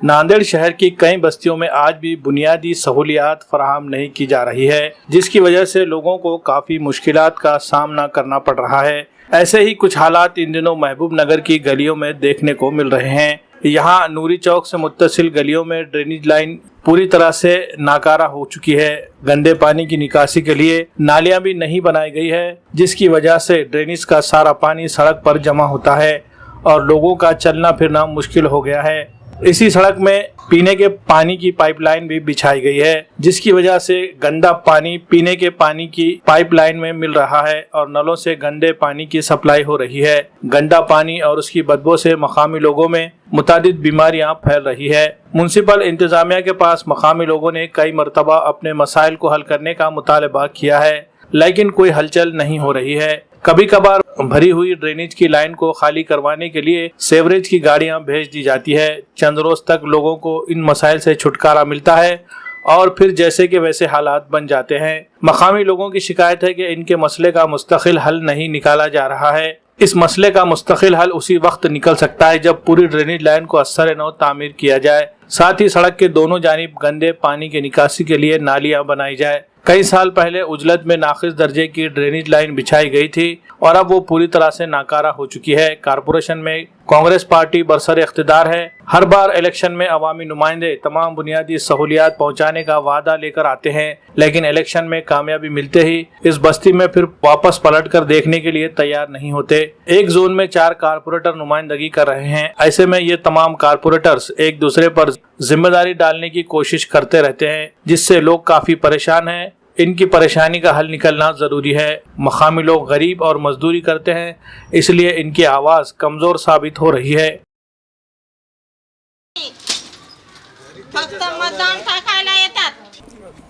नांदेड़ शहर की कई बस्तियों में आज भी बुनियादी सहूलियात फराहम नहीं की जा रही है, जिसकी वजह से लोगों को काफी मुश्किलात का सामना करना पड़ रहा है। ऐसे ही कुछ हालात इन दिनों महबूब नगर की गलियों में देखने को मिल रहे हैं। यहाँ नूरी चौक से मुत्तसिल गलियों में ड्रेनेज लाइन पूरी तरह से नाकारा हो चुकी है। गंदे पानी की निकासी के लिए नालियां भी नहीं बनाई गई है, जिसकी वजह से ड्रेनेज का सारा पानी सड़क पर जमा होता है और लोगों का चलना फिरना मुश्किल हो गया है। इसी सड़क में पीने के पानी की पाइपलाइन भी बिछाई गई है, जिसकी वजह से गंदा पानी पीने के पानी की पाइपलाइन में मिल रहा है और नलों से गंदे पानी की सप्लाई हो रही है। गंदा पानी और उसकी बदबू से मकामी लोगों में मुतादिद बीमारियां फैल रही है। म्युनिसिपल इंतजामिया के पास मकामी लोगों ने कई मरतबा अपने मसाइल को हल करने का मुतालबा किया है, लेकिन कोई हलचल नहीं हो रही है। कभी कभार भरी हुई ड्रेनेज की लाइन को खाली करवाने के लिए सेवरेज की गाड़ियां भेज दी जाती है। चंद रोज तक लोगों को इन मसाइल से छुटकारा मिलता है और फिर जैसे के वैसे हालात बन जाते हैं। मकामी लोगों की शिकायत है कि इनके मसले का मुस्तकिल हल नहीं निकाला जा रहा है। इस मसले का मुस्तकिल हल उसी वक्त निकल सकता है जब पूरी ड्रेनेज लाइन को अस्सर नौ तामीर किया जाए। साथ ही सड़क के दोनों जानिब गंदे पानी की निकासी के लिए नालियां बनाई जाए। कई साल पहले उजलत में नाकिस दर्जे की ड्रेनेज लाइन बिछाई गई थी और अब वो पूरी तरह से नाकारा हो चुकी है। कारपोरेशन में कांग्रेस पार्टी बरसर इख्तिदार है। हर बार इलेक्शन में अवामी नुमाइंदे तमाम बुनियादी सहूलियात पहुंचाने का वादा लेकर आते हैं, लेकिन इलेक्शन में कामयाबी मिलते ही इस बस्ती में फिर वापस पलट कर देखने के लिए तैयार नहीं होते। एक जोन में 4 कारपोरेटर नुमाइंदगी कर रहे हैं। ऐसे में ये तमाम कारपोरेटर्स एक दूसरे पर जिम्मेदारी डालने की कोशिश करते रहते हैं, जिससे लोग काफी परेशान हैं। इनकी परेशानी का हल निकलना जरूरी है। मकामी लोग गरीब और मजदूरी करते हैं, इसलिए इनकी आवाज कमजोर साबित हो रही है।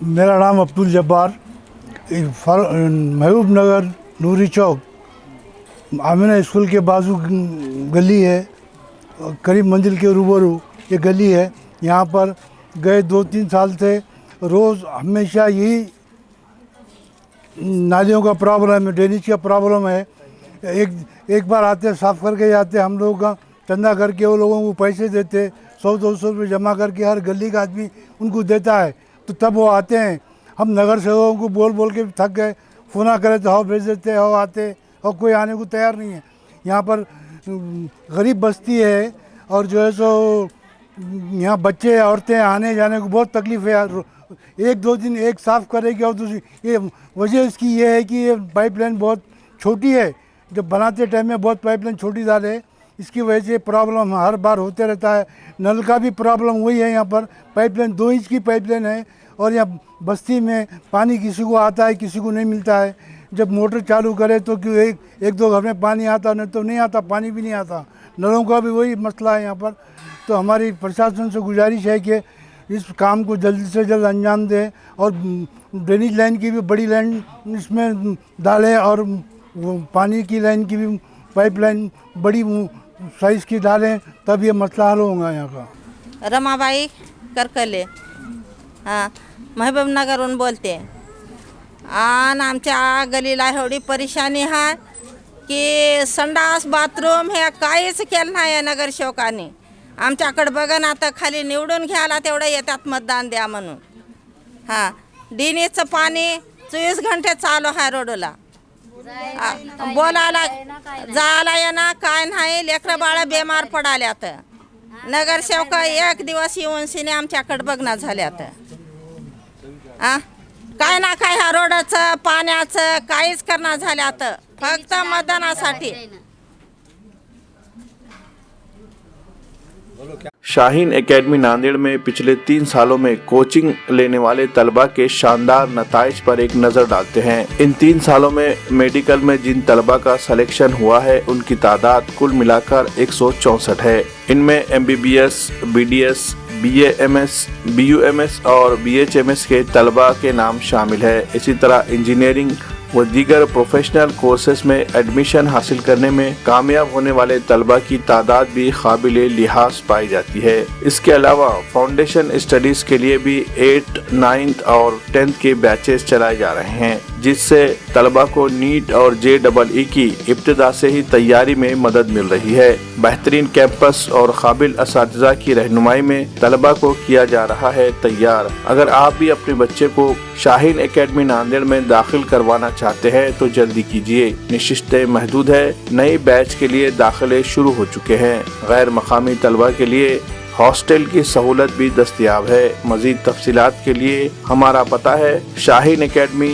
मेरा नाम अब्दुल जब्बार, महबूब नगर नूरी चौक आमिना स्कूल के बाजू गली है, करीब मंजिल के रूबरू ये गली है। यहाँ पर गए 2-3 साल से रोज़ हमेशा यही नालियों का प्रॉब्लम है, ड्रेनेज का प्रॉब्लम है। एक बार आते साफ़ करके जाते, हम लोग का चंदा करके वो लोगों को पैसे देते, 100-200 रुपये जमा करके हर गली का आदमी उनको देता है, तो तब वो आते हैं। हम नगर सेवकों को बोल बोल के थक गए, फ़ोन करे तो हाँ भेज देते हो आते, और कोई आने को तैयार नहीं है। यहाँ पर गरीब बस्ती है और जो है सो यहाँ बच्चे औरतें आने जाने को बहुत तकलीफ़ है। 1-2 दिन एक साफ़ करेगी और दूसरी, ये वजह इसकी ये है कि ये पाइपलाइन बहुत छोटी है। जब बनाते टाइम में बहुत पाइपलाइन छोटी डाले, इसकी वजह से प्रॉब्लम हर बार होते रहता है। नल का भी प्रॉब्लम वही है। यहाँ पर पाइपलाइन 2 इंच की पाइपलाइन है और यहाँ बस्ती में पानी किसी को आता है, किसी को नहीं मिलता है। जब मोटर चालू करे तो क्यों एक दो घर में पानी आता, नहीं तो नहीं आता, पानी भी नहीं आता। नलों का भी वही मसला है यहाँ पर। तो हमारी प्रशासन से गुजारिश है कि इस काम को जल्द से जल्द अंजाम दें और ड्रेनेज लाइन की भी बड़ी लाइन इसमें डालें और पानी की लाइन की भी पाइपलाइन बड़ी साइज़ की डालें, तब ये मसला हल होगा यहाँ का। रमाबाई करकले, हाँ, महबूब नगरहून बोलते। आणि आमच्या गलीला एवढी परेशानी आहे की संडास बाथरूम हे काहीच केलं नाही नगरसेवकांनी। आमच्याकडे बघा ना, आता खाली निवडून घ्यायला तेवढं येतात मतदान द्या म्हणून। हां, ड्रेनेजचं पाणी 24 घंटे चालू आहे रोडला। बोलायला जायला येणं काय नाही, लेकरं बाळं बेमार पडाल्यात। नगरसेवक एक दिवस येऊन सिने आमच्याकडे बघणं झाल्यात। काय ना काय ह्या रोडचं पाण्याचं काहीच करणं झाल्यात, फक्त मतदानासाठी। शाहीन एकेडमी नांदेड़ में पिछले 3 सालों में कोचिंग लेने वाले तलबा के शानदार नताइज पर एक नजर डालते हैं। इन 3 सालों में मेडिकल में जिन तलबा का सिलेक्शन हुआ है, उनकी तादाद कुल मिलाकर 164 है। इनमें MBBS, BDS, BAMS, BUMS और BHMS के तलबा के नाम शामिल है। इसी तरह इंजीनियरिंग व दीगर प्रोफेशनल कोर्सेज में एडमिशन हासिल करने में कामयाब होने वाले तलबा की तादाद भी काबिले लिहाज पाई जाती है। इसके अलावा फाउंडेशन स्टडीज के लिए भी 8th, 9th और 10th के बैचेस चलाए जा रहे हैं, जिससे तलबा को नीट और JEE की इब्तिदा से ही तैयारी में मदद मिल रही है। बेहतरीन कैंपस और काबिल असातिज़ा की रहनुमाई में तलबा को किया जा रहा है तैयार। अगर आप भी अपने बच्चे को शाहीन एकेडमी नांदेड़ में दाखिल करवाना चाहते हैं तो जल्दी कीजिए। नशिस्तें महदूद है। नए बैच के लिए दाखिले शुरू हो चुके हैं। गैर मकामी तलबा के लिए हॉस्टल की सहूलत भी दस्तयाब है। मजीद तफसीलात के लिए हमारा पता है शाहीन एकेडमी